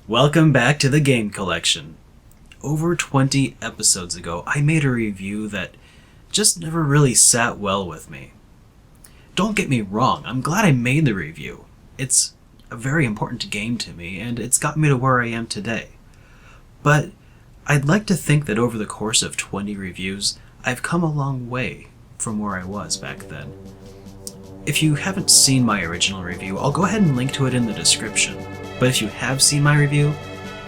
Welcome back to the Game Collection. Over 20 episodes ago, I made a review that just never really sat well with me. Don't get me wrong, I'm glad I made the review. It's a very important game to me, and it's got me to where I am today. But I'd like to think that over the course of 20 reviews, I've come a long way from where I was back then. If you haven't seen my original review, I'll go ahead and link to it in the description. But if you have seen my review,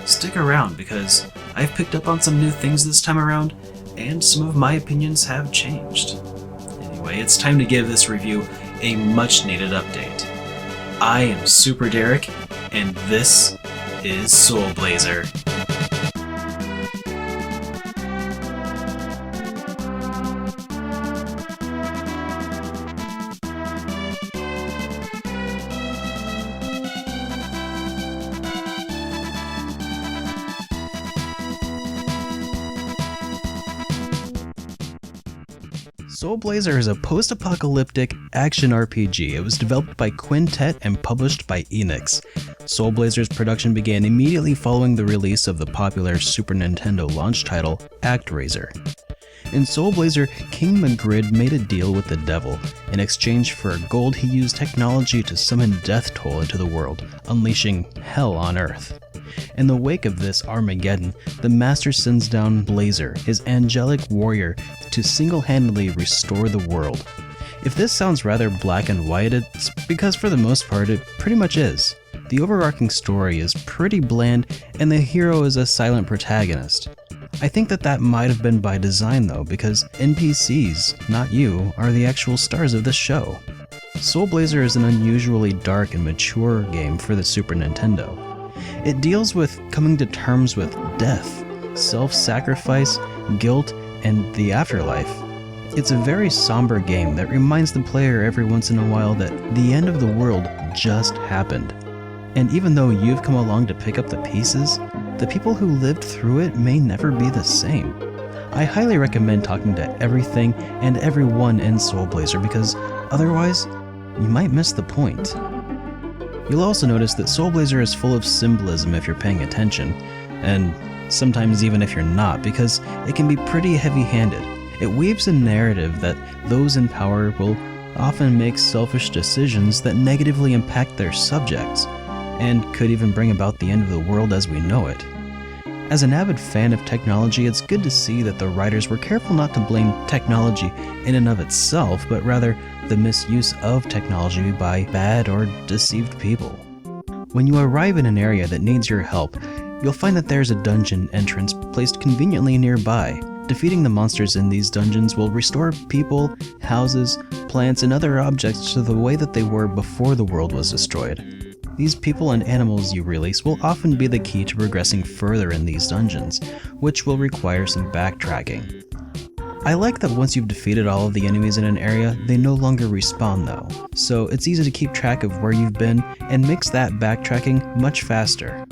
stick around because I've picked up on some new things this time around, and some of my opinions have changed. Anyway, it's time to give this review a much needed update. I am SuperDerek, and this is Soul Blazer. Soul Blazer is a post-apocalyptic action RPG. It was developed by Quintet and published by Enix. Soul Blazer's production began immediately following the release of the popular Super Nintendo launch title, ActRaiser. In Soul Blazer, King Magritte made a deal with the devil. In exchange for gold, he used technology to summon death toll into the world, unleashing hell on Earth. In the wake of this Armageddon, the Master sends down Blazer, his angelic warrior, to single-handedly restore the world. If this sounds rather black and white, it's because for the most part it pretty much is. The overarching story is pretty bland, and the hero is a silent protagonist. I think that might have been by design though, because NPCs, not you, are the actual stars of this show. Soul Blazer is an unusually dark and mature game for the Super Nintendo. It deals with coming to terms with death, self-sacrifice, guilt, and the afterlife. It's a very somber game that reminds the player every once in a while that the end of the world just happened. And even though you've come along to pick up the pieces, the people who lived through it may never be the same. I highly recommend talking to everything and everyone in Soul Blazer because otherwise, you might miss the point. You'll also notice that Soul Blazer is full of symbolism if you're paying attention, and sometimes even if you're not, because it can be pretty heavy-handed. It weaves a narrative that those in power will often make selfish decisions that negatively impact their subjects, and could even bring about the end of the world as we know it. As an avid fan of technology, it's good to see that the writers were careful not to blame technology in and of itself, but rather the misuse of technology by bad or deceived people. When you arrive in an area that needs your help, you'll find that there's a dungeon entrance placed conveniently nearby. Defeating the monsters in these dungeons will restore people, houses, plants, and other objects to the way that they were before the world was destroyed. These people and animals you release will often be the key to progressing further in these dungeons, which will require some backtracking. I like that once you've defeated all of the enemies in an area, they no longer respawn though, so it's easy to keep track of where you've been and makes that backtracking much faster.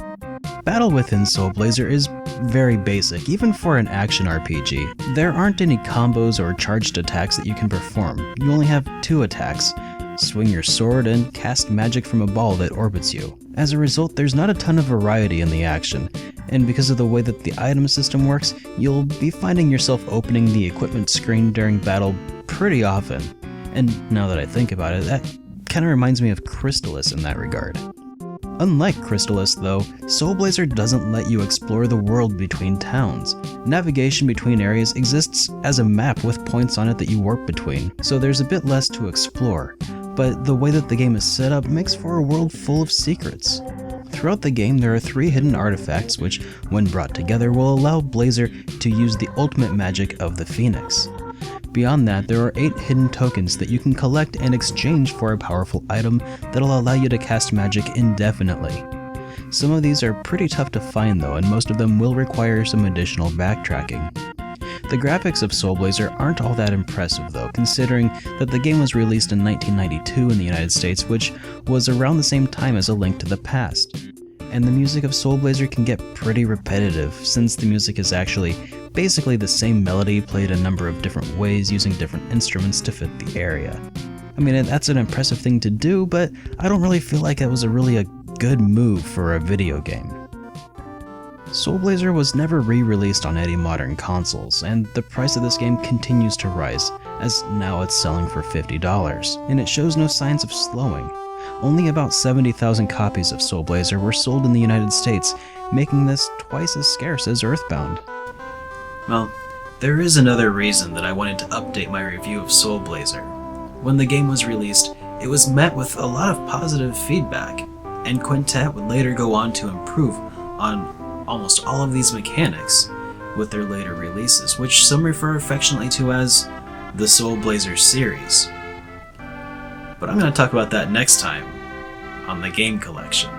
Battle within Soul Blazer is very basic, even for an action RPG. There aren't any combos or charged attacks that you can perform. You only have 2 attacks. Swing your sword and cast magic from a ball that orbits you. As a result, there's not a ton of variety in the action, and because of the way that the item system works, you'll be finding yourself opening the equipment screen during battle pretty often. And now that I think about it, that kinda reminds me of Crystalis in that regard. Unlike Crystalis though, Soul Blazer doesn't let you explore the world between towns. Navigation between areas exists as a map with points on it that you warp between, so there's a bit less to explore. But the way that the game is set up makes for a world full of secrets. Throughout the game, there are 3 hidden artifacts which, when brought together, will allow Blazer to use the ultimate magic of the Phoenix. Beyond that, there are 8 hidden tokens that you can collect and exchange for a powerful item that'll allow you to cast magic indefinitely. Some of these are pretty tough to find though, and most of them will require some additional backtracking. The graphics of Soul Blazer aren't all that impressive though, considering that the game was released in 1992 in the United States, which was around the same time as A Link to the Past. And the music of Soul Blazer can get pretty repetitive, since the music is actually basically the same melody played a number of different ways using different instruments to fit the area. I mean, that's an impressive thing to do, but I don't really feel like it was a good move for a video game. Soul Blazer was never re-released on any modern consoles, and the price of this game continues to rise, as now it's selling for $50, and it shows no signs of slowing. Only about 70,000 copies of Soul Blazer were sold in the United States, making this twice as scarce as Earthbound. Well, there is another reason that I wanted to update my review of Soul Blazer. When the game was released, it was met with a lot of positive feedback, and Quintet would later go on to improve on almost all of these mechanics with their later releases, which some refer affectionately to as the Soul Blazer series. But I'm going to talk about that next time on the Game Collection.